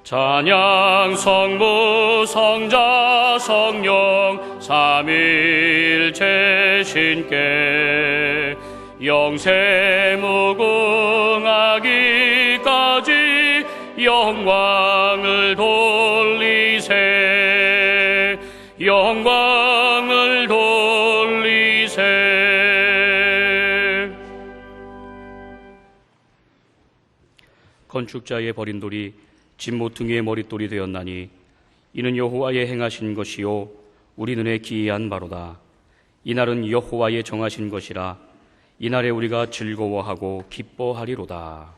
찬양 성부 성자 성령 삼위일체 신께 영세 무궁하기까지 영광을 돌리세 영광을 돌리세. 건축자의 버린 돌이 집 모퉁이의 머릿돌이 되었나니 이는 여호와의 행하신 것이요 우리 눈에 기이한 바로다. 이날은 여호와의 정하신 것이라 이날에 우리가 즐거워하고 기뻐하리로다.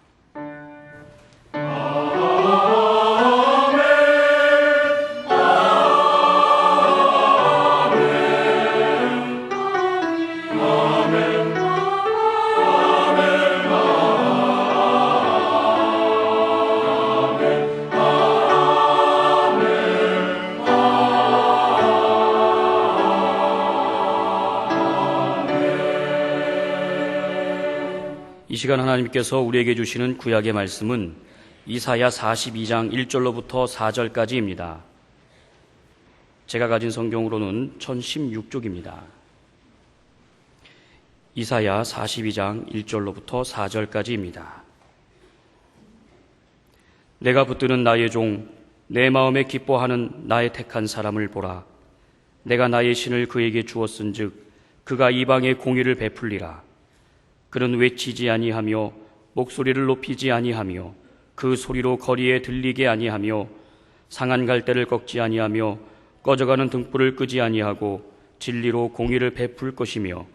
이 시간 하나님께서 우리에게 주시는 구약의 말씀은 이사야 42장 1절로부터 4절까지입니다. 제가 가진 성경으로는 1016쪽입니다. 이사야 42장 1절로부터 4절까지입니다. 내가 붙드는 나의 종, 내 마음에 기뻐하는 나의 택한 사람을 보라. 내가 나의 신을 그에게 주었은즉 그가 이방에 공의를 베풀리라. 그는 외치지 아니하며 목소리를 높이지 아니하며 그 소리로 거리에 들리게 아니하며 상한 갈대를 꺾지 아니하며 꺼져가는 등불을 끄지 아니하고 진리로 공의를 베풀 것이며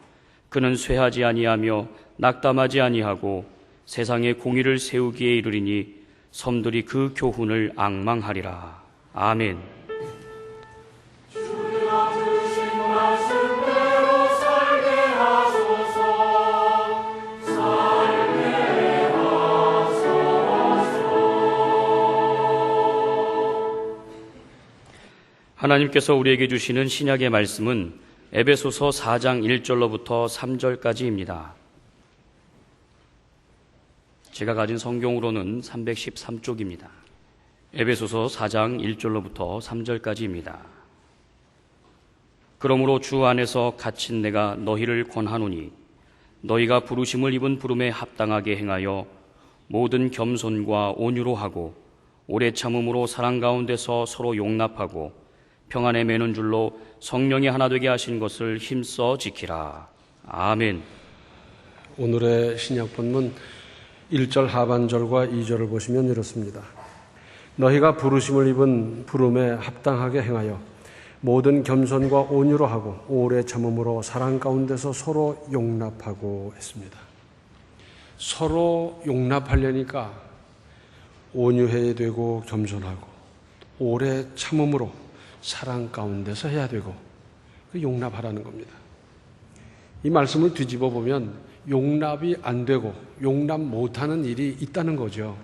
그는 쇠하지 아니하며 낙담하지 아니하고 세상에 공의를 세우기에 이르리니 섬들이 그 교훈을 앙망하리라. 아멘. 하나님께서 우리에게 주시는 신약의 말씀은 에베소서 4장 1절로부터 3절까지입니다. 제가 가진 성경으로는 313쪽입니다. 에베소서 4장 1절로부터 3절까지입니다. 그러므로 주 안에서 갇힌 내가 너희를 권하노니 너희가 부르심을 입은 부름에 합당하게 행하여 모든 겸손과 온유로 하고 오래 참음으로 사랑 가운데서 서로 용납하고 평안에 매는 줄로 성령이 하나 되게 하신 것을 힘써 지키라. 아멘. 오늘의 신약 본문 1절 하반절과 2절을 보시면 이렇습니다. 너희가 부르심을 입은 부름에 합당하게 행하여 모든 겸손과 온유로 하고 오래 참음으로 사랑 가운데서 서로 용납하고 했습니다. 서로 용납하려니까 온유해야 되고 겸손하고 오래 참음으로 사랑 가운데서 해야 되고 그 용납하라는 겁니다. 이 말씀을 뒤집어 보면 용납이 안 되고 용납 못하는 일이 있다는 거죠.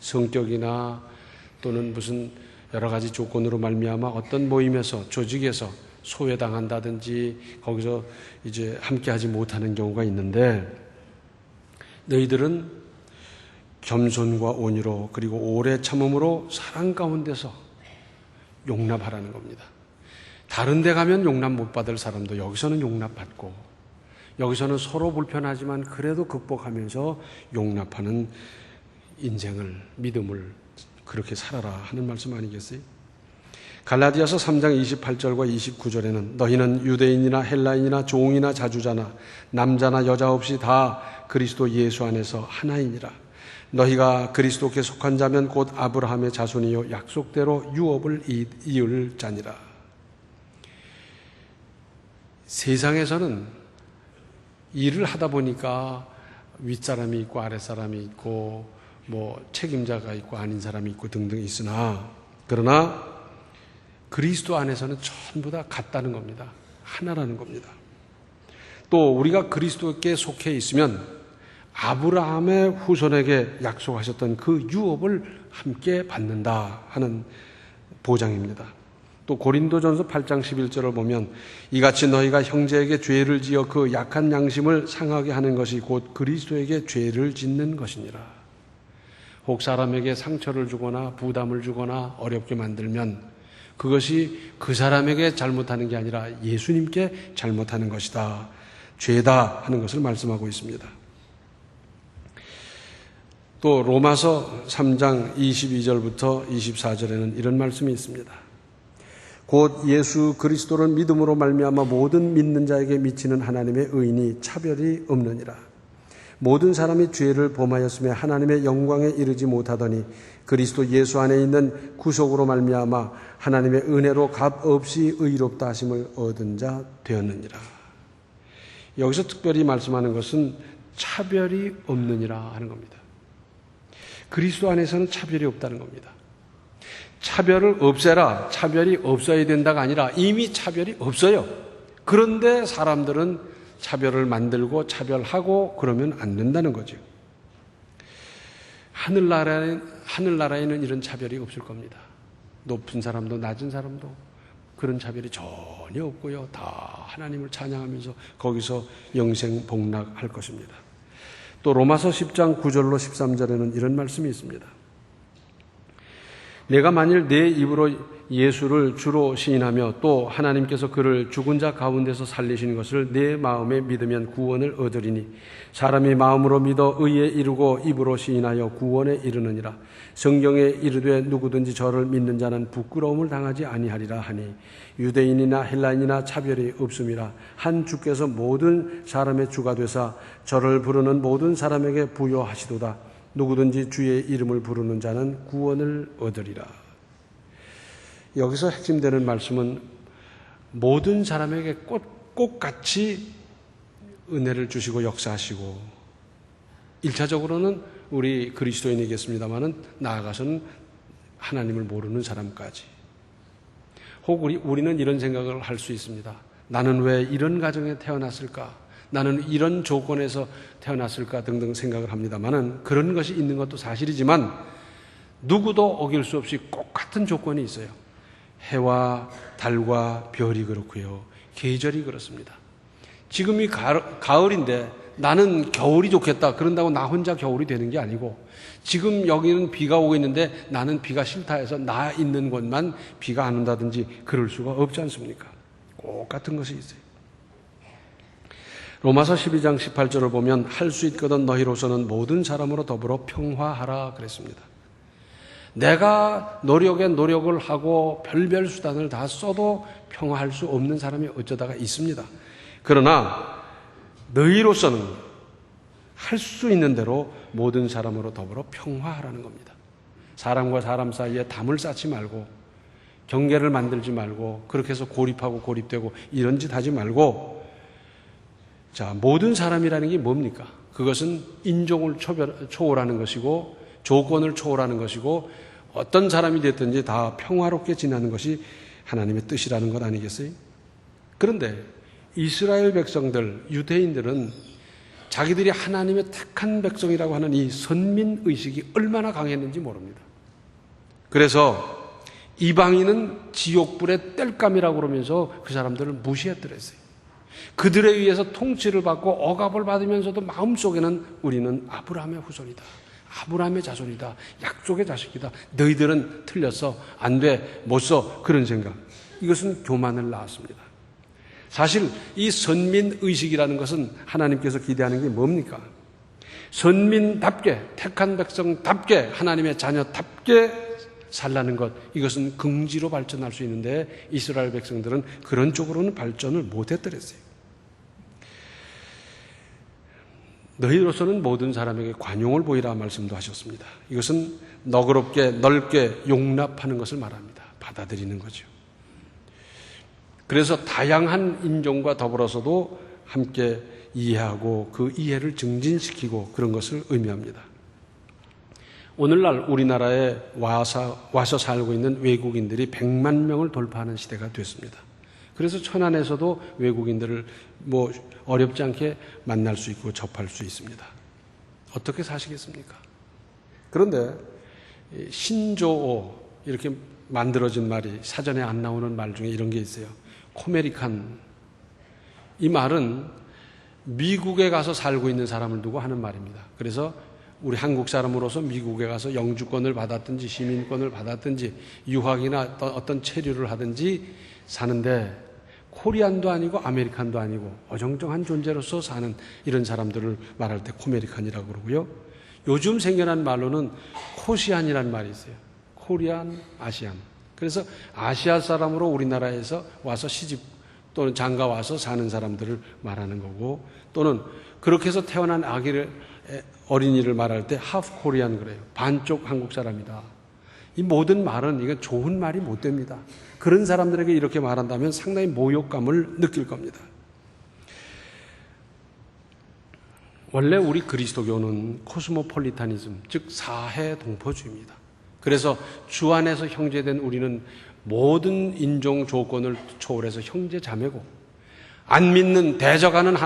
성격이나 또는 무슨 여러 가지 조건으로 말미암아 어떤 모임에서 조직에서 소외당한다든지 거기서 이제 함께하지 못하는 경우가 있는데 너희들은 겸손과 온유로 그리고 오래 참음으로 사랑 가운데서 용납하라는 겁니다. 다른 데 가면 용납 못 받을 사람도 여기서는 용납받고 여기서는 서로 불편하지만 그래도 극복하면서 용납하는 인생을 믿음을 그렇게 살아라 하는 말씀 아니겠어요? 갈라디아서 3장 28절과 29절에는 너희는 유대인이나 헬라인이나 종이나 자주자나 남자나 여자 없이 다 그리스도 예수 안에서 하나이니라. 너희가 그리스도께 속한 자면 곧 아브라함의 자손이요 약속대로 유업을 이을 자니라. 세상에서는 일을 하다 보니까 윗사람이 있고 아랫사람이 있고 뭐 책임자가 있고 아닌 사람이 있고 등등 있으나 그러나 그리스도 안에서는 전부 다 같다는 겁니다. 하나라는 겁니다. 또 우리가 그리스도께 속해 있으면 아브라함의 후손에게 약속하셨던 그 유업을 함께 받는다 하는 보장입니다. 또 고린도전서 8장 11절을 보면 이같이 너희가 형제에게 죄를 지어 그 약한 양심을 상하게 하는 것이 곧 그리스도에게 죄를 짓는 것이니라. 혹 사람에게 상처를 주거나 부담을 주거나 어렵게 만들면 그것이 그 사람에게 잘못하는 게 아니라 예수님께 잘못하는 것이다. 죄다 하는 것을 말씀하고 있습니다. 또 로마서 3장 22절부터 24절에는 이런 말씀이 있습니다. 곧 예수 그리스도를 믿음으로 말미암아 모든 믿는 자에게 미치는 하나님의 의인이 차별이 없느니라. 모든 사람이 죄를 범하였으며 하나님의 영광에 이르지 못하더니 그리스도 예수 안에 있는 구속으로 말미암아 하나님의 은혜로 값없이 의롭다 하심을 얻은 자 되었느니라. 여기서 특별히 말씀하는 것은 차별이 없느니라 하는 겁니다. 그리스도 안에서는 차별이 없다는 겁니다. 차별을 없애라, 차별이 없어야 된다가 아니라 이미 차별이 없어요. 그런데 사람들은 차별을 만들고 차별하고 그러면 안 된다는 거죠. 하늘나라에는 이런 차별이 없을 겁니다. 높은 사람도 낮은 사람도 그런 차별이 전혀 없고요. 다 하나님을 찬양하면서 거기서 영생 복락할 것입니다. 또 로마서 10장 9절로 13절에는 이런 말씀이 있습니다. 내가 만일 내 입으로 예수를 주로 시인하며 또 하나님께서 그를 죽은 자 가운데서 살리신 것을 내 마음에 믿으면 구원을 얻으리니 사람이 마음으로 믿어 의에 이르고 입으로 시인하여 구원에 이르느니라. 성경에 이르되 누구든지 저를 믿는 자는 부끄러움을 당하지 아니하리라 하니 유대인이나 헬라인이나 차별이 없음이라. 한 주께서 모든 사람의 주가 되사 저를 부르는 모든 사람에게 부여하시도다. 누구든지 주의 이름을 부르는 자는 구원을 얻으리라. 여기서 핵심되는 말씀은 모든 사람에게 꽃같이 은혜를 주시고 역사하시고 1차적으로는 우리 그리스도인이겠습니다마는 나아가서는 하나님을 모르는 사람까지. 혹 우리는 이런 생각을 할 수 있습니다. 나는 왜 이런 가정에 태어났을까? 나는 이런 조건에서 태어났을까 등등 생각을 합니다만은 그런 것이 있는 것도 사실이지만 누구도 어길 수 없이 꼭 같은 조건이 있어요. 해와 달과 별이 그렇고요. 계절이 그렇습니다. 지금이 가을인데 나는 겨울이 좋겠다. 그런다고 나 혼자 겨울이 되는 게 아니고 지금 여기는 비가 오고 있는데 나는 비가 싫다 해서 나 있는 곳만 비가 안 온다든지 그럴 수가 없지 않습니까? 꼭 같은 것이 있어요. 로마서 12장 18절을 보면 할 수 있거든 너희로서는 모든 사람으로 더불어 평화하라 그랬습니다. 내가 노력을 하고 별별 수단을 다 써도 평화할 수 없는 사람이 어쩌다가 있습니다. 그러나 너희로서는 할 수 있는 대로 모든 사람으로 더불어 평화하라는 겁니다. 사람과 사람 사이에 담을 쌓지 말고 경계를 만들지 말고 그렇게 해서 고립하고 고립되고 이런 짓 하지 말고 자, 모든 사람이라는 게 뭡니까? 그것은 인종을 초월하는 것이고 조건을 초월하는 것이고 어떤 사람이 됐든지 다 평화롭게 지내는 것이 하나님의 뜻이라는 것 아니겠어요? 그런데 이스라엘 백성들, 유대인들은 자기들이 하나님의 택한 백성이라고 하는 이 선민의식이 얼마나 강했는지 모릅니다. 그래서 이방인은 지옥불의 땔감이라고 그러면서 그 사람들을 무시했더랬어요. 그들에 의해서 통치를 받고 억압을 받으면서도 마음속에는 우리는 아브라함의 후손이다. 아브라함의 자손이다. 약속의 자식이다. 너희들은 틀렸어. 안 돼. 못 써. 그런 생각. 이것은 교만을 낳았습니다. 사실 이 선민의식이라는 것은 하나님께서 기대하는 게 뭡니까? 선민답게 택한 백성답게 하나님의 자녀답게 살라는 것. 이것은 긍지로 발전할 수 있는데 이스라엘 백성들은 그런 쪽으로는 발전을 못했더랬어요. 너희로서는 모든 사람에게 관용을 보이라 말씀도 하셨습니다. 이것은 너그럽게 넓게 용납하는 것을 말합니다. 받아들이는 거죠. 그래서 다양한 인종과 더불어서도 함께 이해하고 그 이해를 증진시키고 그런 것을 의미합니다. 오늘날 우리나라에 와서 살고 있는 외국인들이 100만 명을 돌파하는 시대가 됐습니다. 그래서 천안에서도 외국인들을 어렵지 않게 만날 수 있고 접할 수 있습니다. 어떻게 사시겠습니까? 그런데 신조어 이렇게 만들어진 말이 사전에 안 나오는 말 중에 이런 게 있어요. 코메리칸. 이 말은 미국에 가서 살고 있는 사람을 두고 하는 말입니다. 그래서 우리 한국 사람으로서 미국에 가서 영주권을 받았든지 시민권을 받았든지 유학이나 어떤 체류를 하든지 사는데 코리안도 아니고 아메리칸도 아니고 어정쩡한 존재로서 사는 이런 사람들을 말할 때 코메리칸이라고 그러고요. 요즘 생겨난 말로는 코시안이라는 말이 있어요. 코리안, 아시안. 그래서 아시아 사람으로 우리나라에서 와서 시집 또는 장가 와서 사는 사람들을 말하는 거고, 또는 그렇게 해서 태어난 어린이를 말할 때 하프 코리안 그래요. 반쪽 한국 사람이다. 이 모든 말은 이건 좋은 말이 못 됩니다. 그런 사람들에게 이렇게 말한다면 상당히 모욕감을 느낄 겁니다. 원래 우리 그리스도교는 코스모폴리타니즘, 즉 사해 동포주의입니다. 그래서 주 안에서 형제된 우리는 모든 인종 조건을 초월해서 형제 자매고, 안 믿는 대적하는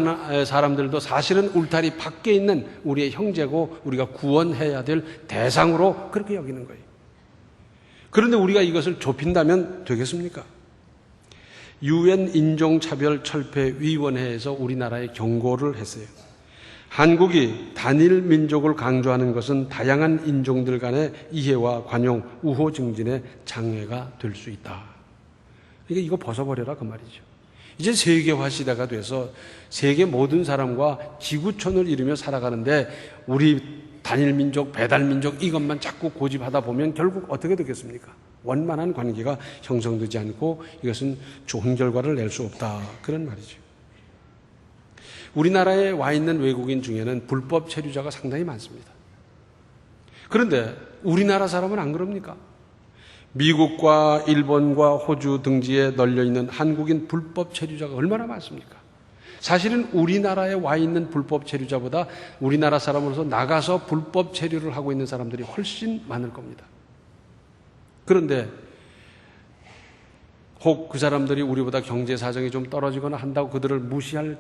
사람들도 사실은 울타리 밖에 있는 우리의 형제고 우리가 구원해야 될 대상으로 그렇게 여기는 거예요. 그런데 우리가 이것을 좁힌다면 되겠습니까? UN 인종차별철폐위원회에서 우리나라에 경고를 했어요. 한국이 단일 민족을 강조하는 것은 다양한 인종들 간의 이해와 관용, 우호 증진에 장애가 될 수 있다. 그러니까 이거 벗어버려라 그 말이죠. 이제 세계화 시대가 돼서 세계 모든 사람과 지구촌을 이루며 살아가는데 우리 단일 민족, 배달 민족 이것만 자꾸 고집하다 보면 결국 어떻게 되겠습니까? 원만한 관계가 형성되지 않고 이것은 좋은 결과를 낼 수 없다. 그런 말이죠. 우리나라에 와 있는 외국인 중에는 불법 체류자가 상당히 많습니다. 그런데 우리나라 사람은 안 그럽니까? 미국과 일본과 호주 등지에 널려있는 한국인 불법 체류자가 얼마나 많습니까? 사실은 우리나라에 와 있는 불법 체류자보다 우리나라 사람으로서 나가서 불법 체류를 하고 있는 사람들이 훨씬 많을 겁니다. 그런데 혹 그 사람들이 우리보다 경제 사정이 좀 떨어지거나 한다고 그들을 무시할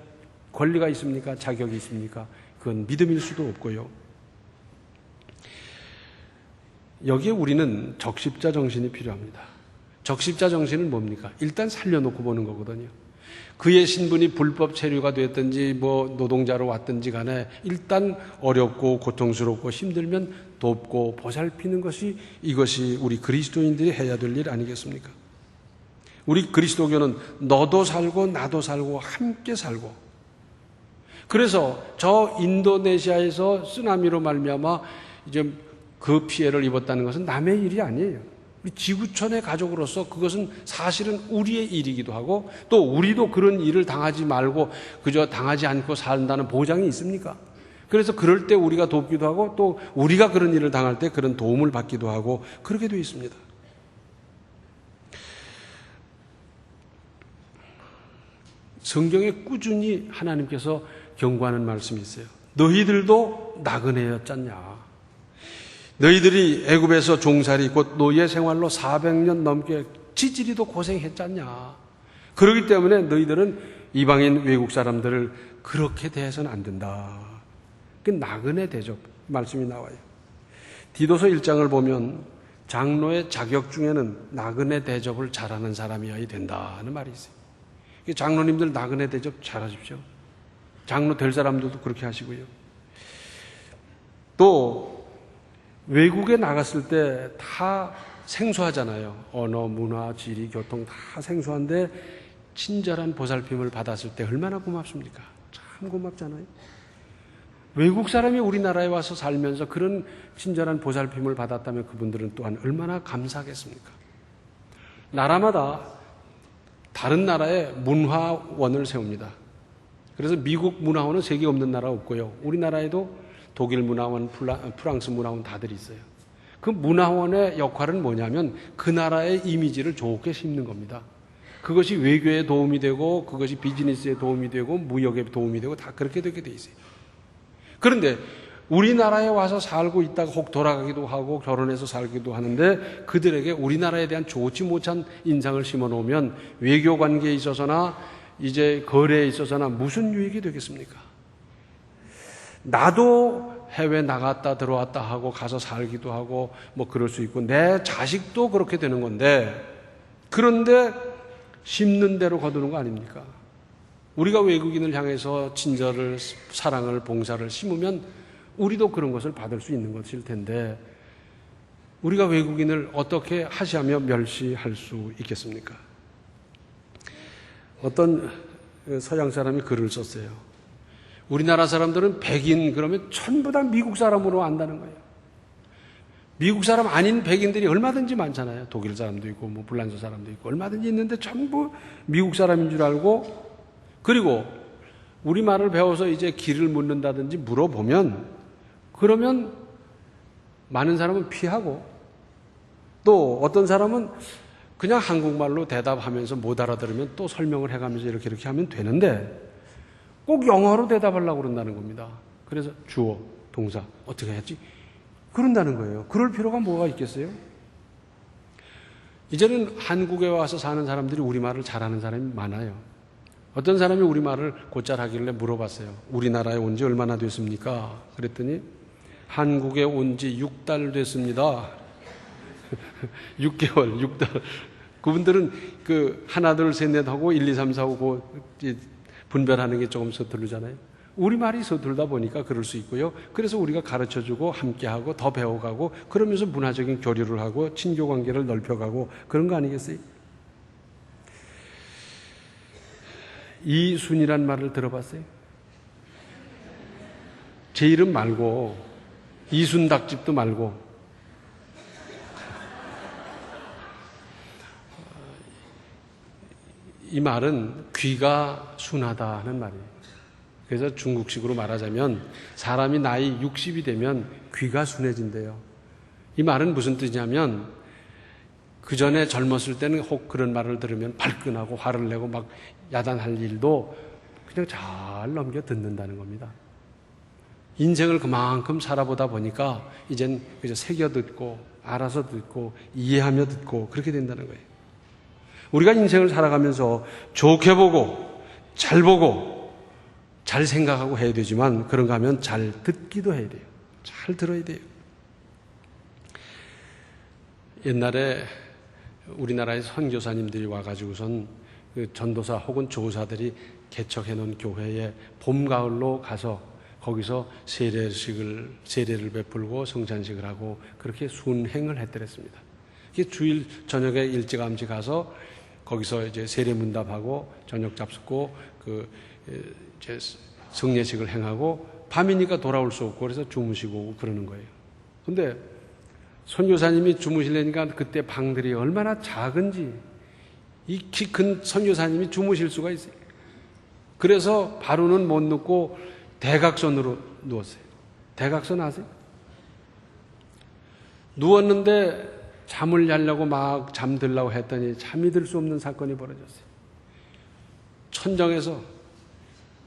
권리가 있습니까? 자격이 있습니까? 그건 믿음일 수도 없고요. 여기에 우리는 적십자 정신이 필요합니다. 적십자 정신은 뭡니까? 일단 살려놓고 보는 거거든요. 그의 신분이 불법 체류가 됐든지 노동자로 왔든지 간에 일단 어렵고 고통스럽고 힘들면 돕고 보살피는 것이 이것이 우리 그리스도인들이 해야 될 일 아니겠습니까? 우리 그리스도교는 너도 살고 나도 살고 함께 살고, 그래서 저 인도네시아에서 쓰나미로 말미암아 이제 그 피해를 입었다는 것은 남의 일이 아니에요. 우리 지구촌의 가족으로서 그것은 사실은 우리의 일이기도 하고, 또 우리도 그런 일을 당하지 말고 그저 당하지 않고 산다는 보장이 있습니까? 그래서 그럴 때 우리가 돕기도 하고, 또 우리가 그런 일을 당할 때 그런 도움을 받기도 하고 그렇게 되어 있습니다. 성경에 꾸준히 하나님께서 경고하는 말씀이 있어요. 너희들도 나그네였잖냐. 너희들이 애굽에서 종살이 곧 노예 생활로 400년 넘게 지지리도 고생했잖냐. 그렇기 때문에 너희들은 이방인 외국 사람들을 그렇게 대해서는 안 된다. 그 나그네 대접 말씀이 나와요. 디도서 1장을 보면 장로의 자격 중에는 나그네 대접을 잘하는 사람이어야 된다는 말이 있어요. 장로님들 나그네 대접 잘하십시오. 장로 될 사람들도 그렇게 하시고요. 또 외국에 나갔을 때 다 생소하잖아요. 언어, 문화, 지리, 교통 다 생소한데 친절한 보살핌을 받았을 때 얼마나 고맙습니까? 참 고맙잖아요. 외국 사람이 우리나라에 와서 살면서 그런 친절한 보살핌을 받았다면 그분들은 또한 얼마나 감사하겠습니까? 나라마다 다른 나라에 문화원을 세웁니다. 그래서 미국 문화원은 세계 없는 나라 없고요. 우리나라에도 독일 문화원, 프랑스 문화원 다들 있어요. 그 문화원의 역할은 뭐냐면 그 나라의 이미지를 좋게 심는 겁니다. 그것이 외교에 도움이 되고 그것이 비즈니스에 도움이 되고 무역에 도움이 되고 다 그렇게 되게 돼 있어요. 그런데 우리나라에 와서 살고 있다가 혹 돌아가기도 하고 결혼해서 살기도 하는데 그들에게 우리나라에 대한 좋지 못한 인상을 심어놓으면 외교 관계에 있어서나 이제 거래에 있어서나 무슨 유익이 되겠습니까? 나도 해외 나갔다 들어왔다 하고 가서 살기도 하고 뭐 그럴 수 있고 내 자식도 그렇게 되는 건데, 그런데 심는 대로 거두는 거 아닙니까? 우리가 외국인을 향해서 친절을, 사랑을, 봉사를 심으면 우리도 그런 것을 받을 수 있는 것일 텐데 우리가 외국인을 어떻게 하시하며 멸시할 수 있겠습니까? 어떤 서양 사람이 글을 썼어요. 우리나라 사람들은 백인 그러면 전부 다 미국 사람으로 안다는 거예요. 미국 사람 아닌 백인들이 얼마든지 많잖아요. 독일 사람도 있고 뭐 불란서 사람도 있고 얼마든지 있는데 전부 미국 사람인 줄 알고, 그리고 우리말을 배워서 이제 길을 묻는다든지 물어보면 그러면 많은 사람은 피하고, 또 어떤 사람은 그냥 한국말로 대답하면서 못 알아들으면 또 설명을 해가면서 이렇게 하면 되는데 꼭 영어로 대답하려고 그런다는 겁니다. 그래서 주어, 동사 어떻게 해야지? 그런다는 거예요. 그럴 필요가 뭐가 있겠어요? 이제는 한국에 와서 사는 사람들이 우리말을 잘하는 사람이 많아요. 어떤 사람이 우리말을 곧잘 하길래 물어봤어요. 우리나라에 온 지 얼마나 됐습니까? 그랬더니 한국에 온 지 6달 됐습니다. 6개월, 6달. 그분들은 그 하나, 둘, 셋, 넷 하고 1, 2, 3, 4, 5 분별하는 게 조금 서투르잖아요. 우리말이 서툴다 보니까 그럴 수 있고요. 그래서 우리가 가르쳐주고 함께하고 더 배워가고 그러면서 문화적인 교류를 하고 친교관계를 넓혀가고 그런 거 아니겠어요? 이순이란 말을 들어봤어요? 제 이름 말고 이순 닭집도 말고 이 말은 귀가 순하다는 말이에요. 그래서 중국식으로 말하자면 사람이 나이 60이 되면 귀가 순해진대요. 이 말은 무슨 뜻이냐면 그 전에 젊었을 때는 혹 그런 말을 들으면 발끈하고 화를 내고 막 야단할 일도 그냥 잘 넘겨 듣는다는 겁니다. 인생을 그만큼 살아보다 보니까 이젠 그저 새겨 듣고 알아서 듣고 이해하며 듣고 그렇게 된다는 거예요. 우리가 인생을 살아가면서 좋게 보고 잘 생각하고 해야 되지만 그런가 하면 잘 듣기도 해야 돼요. 잘 들어야 돼요. 옛날에 우리나라의 선교사님들이 와가지고선 그 전도사 혹은 조사들이 개척해 놓은 교회에 봄, 가을로 가서 거기서 세례를 베풀고 성찬식을 하고 그렇게 순행을 했더랬습니다. 주일 저녁에 일찌감치 가서 거기서 이제 세례문답하고 저녁 잡숫고 이제 성례식을 행하고 밤이니까 돌아올 수 없고 그래서 주무시고 그러는 거예요. 근데 선교사님이 주무시려니까 그때 방들이 얼마나 작은지 이 키 큰 선교사님이 주무실 수가 있어요. 그래서 바로는 못 눕고 대각선으로 누웠어요. 대각선 아세요? 누웠는데 잠을 자려고 막 잠들려고 했더니 잠이 들 수 없는 사건이 벌어졌어요. 천정에서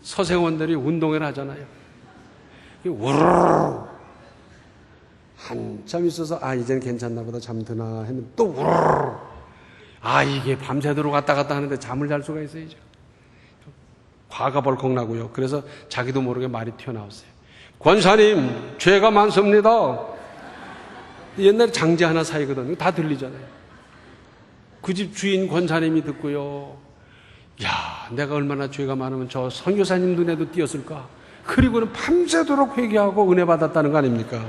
서생원들이 운동회를 하잖아요. 우르르 한참 있어서 이젠 괜찮나 보다 잠드나 했는데 또 우르르 이게 밤새도록 왔다 갔다 하는데 잠을 잘 수가 있어야죠. 화가 벌컥 나고요. 그래서 자기도 모르게 말이 튀어나왔어요. 권사님, 죄가 많습니다. 옛날에 장지 하나 사이거든요. 다 들리잖아요. 그 집 주인 권사님이 듣고요. 내가 얼마나 죄가 많으면 저 선교사님 눈에도 띄었을까? 그리고는 밤새도록 회개하고 은혜 받았다는 거 아닙니까?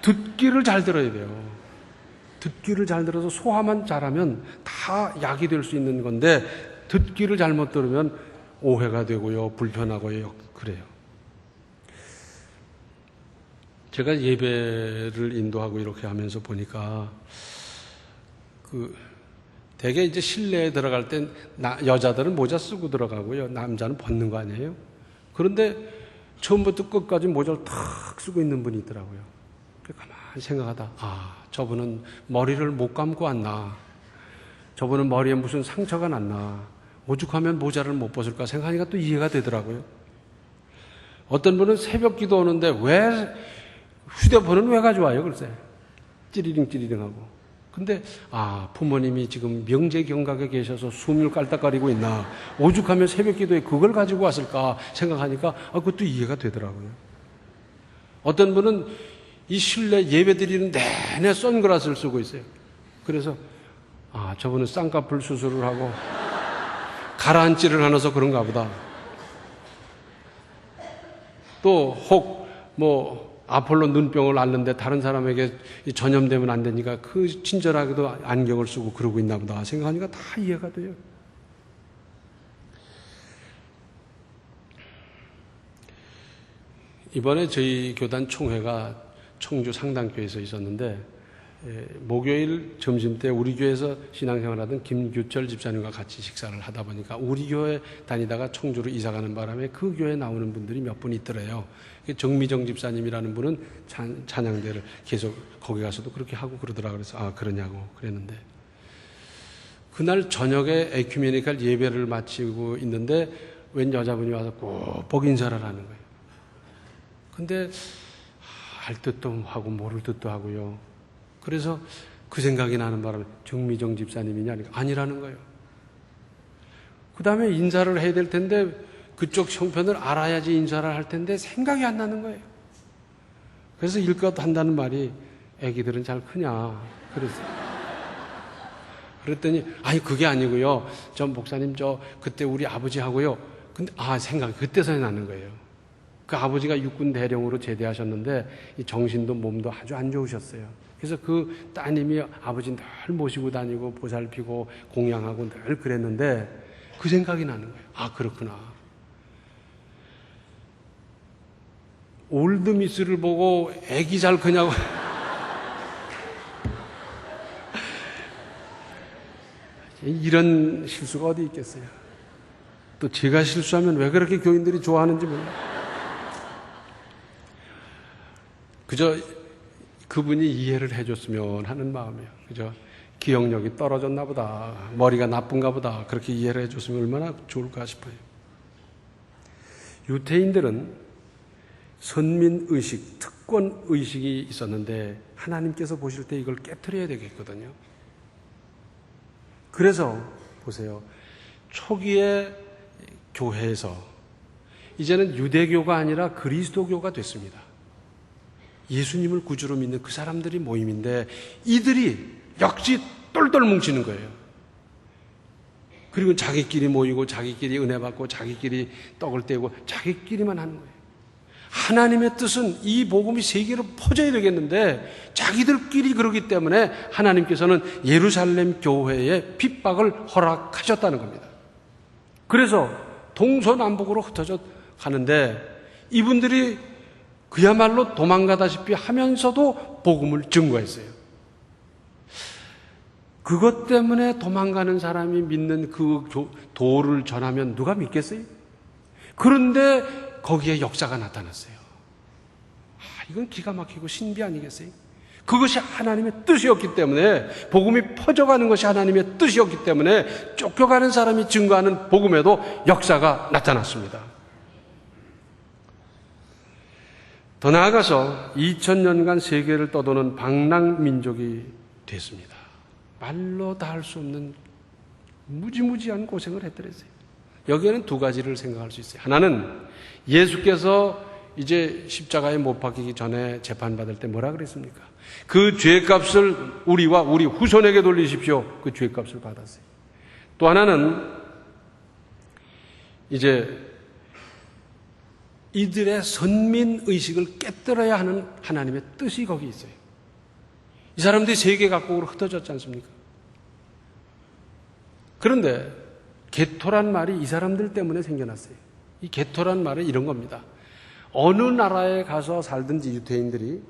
듣기를 잘 들어야 돼요. 듣기를 잘 들어서 소화만 잘하면 다 약이 될 수 있는 건데 듣기를 잘못 들으면 오해가 되고요. 불편하고요. 그래요. 제가 예배를 인도하고 이렇게 하면서 보니까 대개 이제 실내에 들어갈 땐 여자들은 모자 쓰고 들어가고요. 남자는 벗는 거 아니에요? 그런데 처음부터 끝까지 모자를 탁 쓰고 있는 분이 있더라고요. 가만히 생각하다 저분은 머리를 못 감고 왔나? 저분은 머리에 무슨 상처가 났나? 오죽하면 모자를 못 벗을까 생각하니까 또 이해가 되더라고요. 어떤 분은 새벽 기도 오는데 왜 휴대폰은 왜 가져와요? 글쎄. 찌리링하고. 근데 부모님이 지금 명제 경각에 계셔서 숨을 깔딱거리고 있나? 오죽하면 새벽 기도에 그걸 가지고 왔을까 생각하니까 그것도 이해가 되더라고요. 어떤 분은 이 실내 예배 드리는 내내 선글라스를 쓰고 있어요. 그래서 저분은 쌍꺼풀 수술을 하고 가라앉지를 않아서 그런가 보다. 또 혹 아폴로 눈병을 앓는데 다른 사람에게 전염되면 안 되니까 그 친절하게도 안경을 쓰고 그러고 있나 보다 생각하니까 다 이해가 돼요. 이번에 저희 교단 총회가 청주 상당교에서 있었는데 목요일 점심때 우리 교회에서 신앙생활하던 김규철 집사님과 같이 식사를 하다 보니까 우리 교회 다니다가 청주로 이사가는 바람에 그 교회에 나오는 분들이 몇 분 있더래요. 정미정 집사님이라는 분은 찬양대를 계속 거기 가서도 그렇게 하고 그러더라. 그래서 그러냐고 그랬는데 그날 저녁에 에큐메니컬 예배를 마치고 있는데 웬 여자분이 와서 꼭 복 인사를 하는 거예요. 근데 알 듯도 하고 모를 듯도 하고요. 그래서 그 생각이 나는 바람에 정미정 집사님이냐? 아니라는 거예요. 그 다음에 인사를 해야 될 텐데 그쪽 형편을 알아야지 인사를 할 텐데 생각이 안 나는 거예요. 그래서 일껏 한다는 말이 애기들은 잘 크냐? 그랬더니 그게 아니고요. 저 목사님 그때 우리 아버지하고요. 근데 생각이 그때서야 나는 거예요. 그 아버지가 육군 대령으로 제대하셨는데 이 정신도 몸도 아주 안 좋으셨어요. 그래서 그 따님이 아버지 늘 모시고 다니고 보살피고 공양하고 늘 그랬는데 그 생각이 나는 거예요. 그렇구나. 올드미스를 보고 애기 잘 크냐고. 이런 실수가 어디 있겠어요. 또 제가 실수하면 왜 그렇게 교인들이 좋아하는지 몰라요. 그저 그분이 이해를 해줬으면 하는 마음이에요. 그저 기억력이 떨어졌나 보다, 머리가 나쁜가 보다 그렇게 이해를 해줬으면 얼마나 좋을까 싶어요. 유태인들은 선민의식, 특권의식이 있었는데 하나님께서 보실 때 이걸 깨트려야 되겠거든요. 그래서 보세요. 초기에 교회에서 이제는 유대교가 아니라 그리스도교가 됐습니다. 예수님을 구주로 믿는 그 사람들이 모임인데 이들이 역시 똘똘 뭉치는 거예요. 그리고 자기끼리 모이고 자기끼리 은혜 받고 자기끼리 떡을 떼고 자기끼리만 하는 거예요. 하나님의 뜻은 이 복음이 세계로 퍼져야 되겠는데 자기들끼리 그러기 때문에 하나님께서는 예루살렘 교회에 핍박을 허락하셨다는 겁니다. 그래서 동서남북으로 흩어져 가는데 이분들이 그야말로 도망가다시피 하면서도 복음을 증거했어요. 그것 때문에 도망가는 사람이 믿는 그 도를 전하면 누가 믿겠어요? 그런데 거기에 역사가 나타났어요. 이건 기가 막히고 신비 아니겠어요? 그것이 하나님의 뜻이었기 때문에 복음이 퍼져가는 것이 하나님의 뜻이었기 때문에 쫓겨가는 사람이 증거하는 복음에도 역사가 나타났습니다. 더 나아가서 2000년간 세계를 떠도는 방랑민족이 됐습니다. 말로 다 할 수 없는 무지무지한 고생을 했더랬어요. 여기에는 두 가지를 생각할 수 있어요. 하나는 예수께서 이제 십자가에 못 박히기 전에 재판받을 때 뭐라 그랬습니까? 그 죄값을 우리와 우리 후손에게 돌리십시오. 그 죄값을 받았어요. 또 하나는 이제 이들의 선민의식을 깨뜨려야 하는 하나님의 뜻이 거기 있어요. 이 사람들이 세계 각국으로 흩어졌지 않습니까? 그런데 개토란 말이 이 사람들 때문에 생겨났어요. 이 개토란 말은 이런 겁니다. 어느 나라에 가서 살든지 유태인들이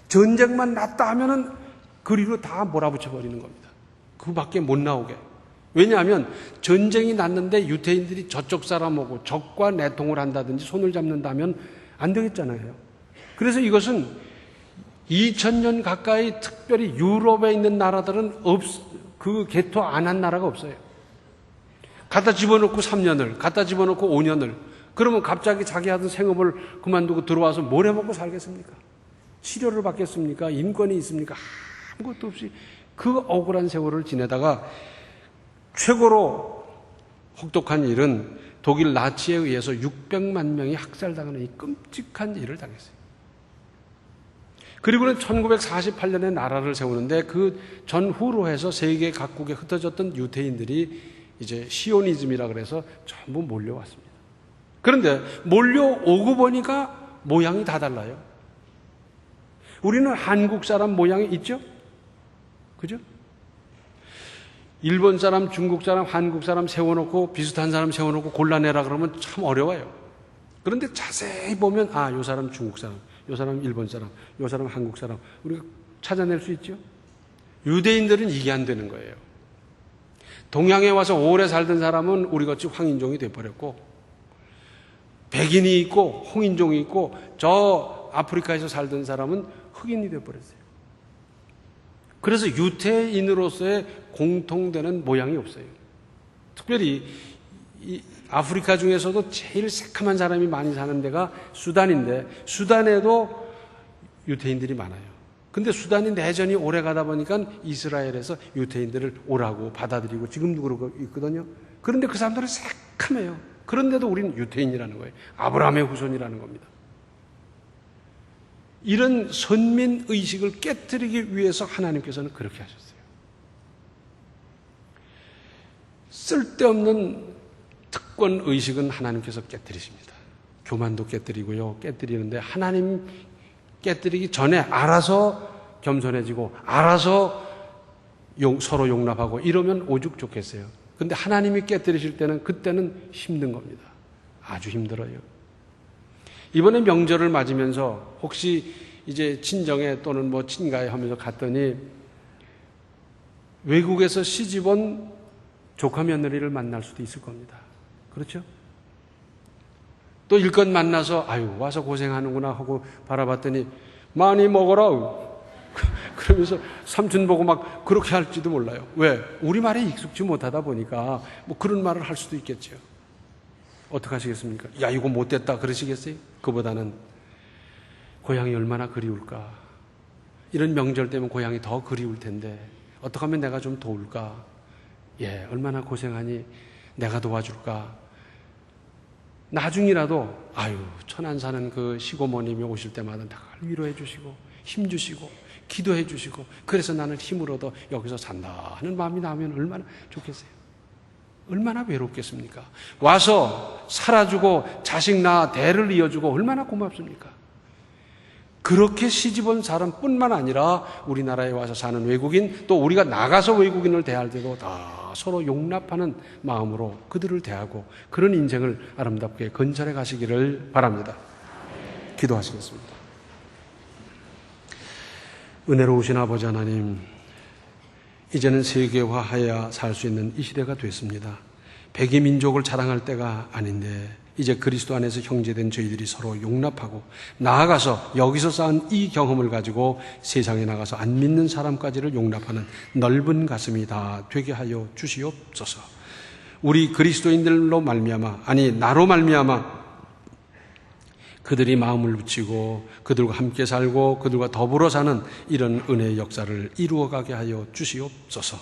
전쟁만 났다 하면은 그리로 다 몰아붙여 버리는 겁니다. 그 밖에 못 나오게. 왜냐하면 전쟁이 났는데 유태인들이 저쪽 사람하고 적과 내통을 한다든지 손을 잡는다면 안 되겠잖아요. 그래서 이것은 2000년 가까이 특별히 유럽에 있는 나라들은 그 개토 안 한 나라가 없어요. 갖다 집어넣고 3년을, 갖다 집어넣고 5년을. 그러면 갑자기 자기 하던 생업을 그만두고 들어와서 뭘 해먹고 살겠습니까? 치료를 받겠습니까? 인권이 있습니까? 아무것도 없이 그 억울한 세월을 지내다가 최고로 혹독한 일은 독일 나치에 의해서 600만 명이 학살당하는 이 끔찍한 일을 당했어요. 그리고는 1948년에 나라를 세우는데 그 전후로 해서 세계 각국에 흩어졌던 유태인들이 이제 시오니즘이라 그래서 전부 몰려왔습니다. 그런데 몰려오고 보니까 모양이 다 달라요. 우리는 한국 사람 모양이 있죠? 그죠? 일본 사람, 중국 사람, 한국 사람 세워놓고 비슷한 사람 세워놓고 골라내라 그러면 참 어려워요. 그런데 자세히 보면 요 사람 중국 사람, 요 사람 일본 사람, 요 사람 한국 사람 우리가 찾아낼 수 있죠? 유대인들은 이게 안 되는 거예요. 동양에 와서 오래 살던 사람은 우리같이 황인종이 돼버렸고 백인이 있고 홍인종이 있고 저 아프리카에서 살던 사람은 흑인이 돼버렸어요. 그래서 유태인으로서의 공통되는 모양이 없어요. 특별히 이 아프리카 중에서도 제일 새카만 사람이 많이 사는 데가 수단인데 수단에도 유태인들이 많아요. 근데 수단이 내전이 오래 가다 보니까 이스라엘에서 유태인들을 오라고 받아들이고 지금도 그러고 있거든요. 그런데 그 사람들은 새카매요. 그런데도 우리는 유태인이라는 거예요. 아브라함의 후손이라는 겁니다. 이런 선민 의식을 깨뜨리기 위해서 하나님께서는 그렇게 하셨어요. 쓸데없는 특권 의식은 하나님께서 깨뜨리십니다. 교만도 깨뜨리고요. 깨뜨리는데 하나님 깨뜨리기 전에 알아서 겸손해지고 알아서 서로 용납하고 이러면 오죽 좋겠어요. 근데 하나님이 깨뜨리실 때는 그때는 힘든 겁니다. 아주 힘들어요. 이번에 명절을 맞으면서 혹시 이제 친정에 또는 뭐 친가에 하면서 갔더니 외국에서 시집온 조카 며느리를 만날 수도 있을 겁니다. 그렇죠? 또 일껏 만나서 와서 고생하는구나 하고 바라봤더니 많이 먹어라 그러면서 삼촌 보고 막 그렇게 할지도 몰라요. 왜? 우리말에 익숙지 못하다 보니까 뭐 그런 말을 할 수도 있겠죠. 어떡하시겠습니까? 야 이거 못됐다 그러시겠어요? 그보다는 고향이 얼마나 그리울까. 이런 명절 때면 고향이 더 그리울 텐데 어떻게 하면 내가 좀 도울까. 얼마나 고생하니 내가 도와줄까. 나중이라도 천안 사는 그 시고모님이 오실 때마다 나를 위로해 주시고 힘 주시고 기도해 주시고 그래서 나는 힘을 얻어 여기서 산다 하는 마음이 나오면 얼마나 좋겠어요. 얼마나 외롭겠습니까? 와서 살아주고 자식 낳아 대를 이어주고 얼마나 고맙습니까? 그렇게 시집온 사람뿐만 아니라 우리나라에 와서 사는 외국인 또 우리가 나가서 외국인을 대할 때도 다 서로 용납하는 마음으로 그들을 대하고 그런 인생을 아름답게 건설해 가시기를 바랍니다. 기도하시겠습니다. 은혜로우신 아버지 하나님, 이제는 세계화하여 살 수 있는 이 시대가 됐습니다. 백의 민족을 자랑할 때가 아닌데 이제 그리스도 안에서 형제된 저희들이 서로 용납하고 나아가서 여기서 쌓은 이 경험을 가지고 세상에 나가서 안 믿는 사람까지를 용납하는 넓은 가슴이 다 되게 하여 주시옵소서. 우리 그리스도인들로 말미암아 나로 말미암아 그들이 마음을 붙이고 그들과 함께 살고 그들과 더불어 사는 이런 은혜의 역사를 이루어가게 하여 주시옵소서.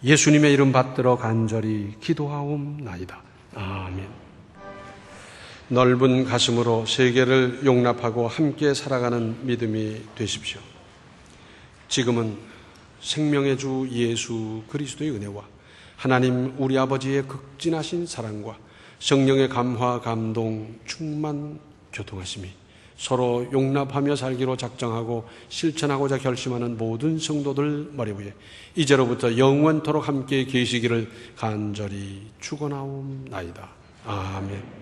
예수님의 이름 받들어 간절히 기도하옵나이다. 아멘. 넓은 가슴으로 세계를 용납하고 함께 살아가는 믿음이 되십시오. 지금은 생명의 주 예수 그리스도의 은혜와 하나님 우리 아버지의 극진하신 사랑과 성령의 감화 감동 충만 교통하심이 서로 용납하며 살기로 작정하고 실천하고자 결심하는 모든 성도들 머리 위에 이제로부터 영원토록 함께 계시기를 간절히 축원하옵나이다. 아멘.